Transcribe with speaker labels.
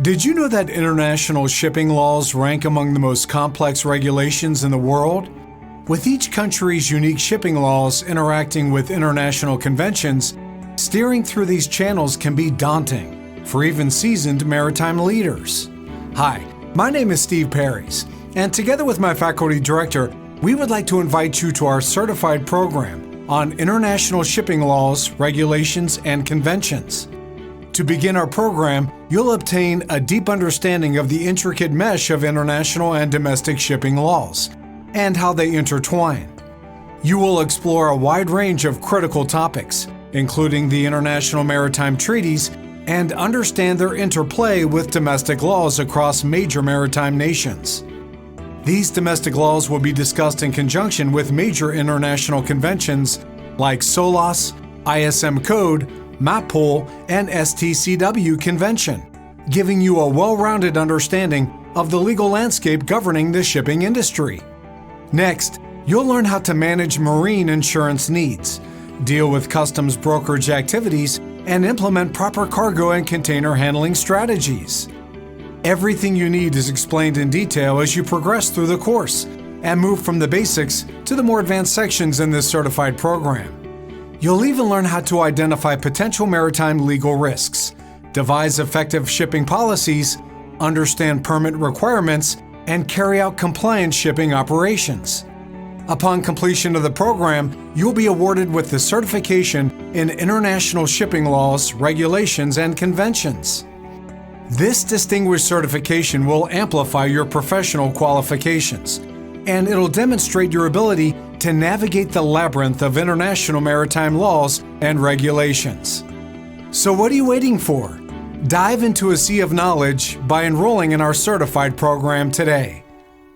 Speaker 1: Did you know that international shipping laws rank among the most complex regulations in the world? With each country's unique shipping laws interacting with international conventions, steering through these channels can be daunting for even seasoned maritime leaders. Hi, my name is Steve Perrys, and together with my faculty director, we would like to invite you to our certified program on international shipping laws, regulations, and conventions. To begin our program, you'll obtain a deep understanding of the intricate mesh of international and domestic shipping laws and how they intertwine. You will explore a wide range of critical topics, including the international maritime treaties, and understand their interplay with domestic laws across major maritime nations. These domestic laws will be discussed in conjunction with major international conventions like SOLAS, IMDG Code, MARPOL, and STCW convention, giving you a well-rounded understanding of the legal landscape governing the shipping industry. Next, you'll learn how to manage marine insurance needs, deal with customs brokerage activities, and implement proper cargo and container handling strategies. Everything you need is explained in detail as you progress through the course and move from the basics to the more advanced sections in this certified program. You'll even learn how to identify potential maritime legal risks, devise effective shipping policies, understand permit requirements, and carry out compliant shipping operations. Upon completion of the program, you'll be awarded with the certification in international shipping laws, regulations, and conventions. This distinguished certification will amplify your professional qualifications, and it'll demonstrate your ability to navigate the labyrinth of international maritime laws and regulations. So what are you waiting for? Dive into a sea of knowledge by enrolling in our certified program today.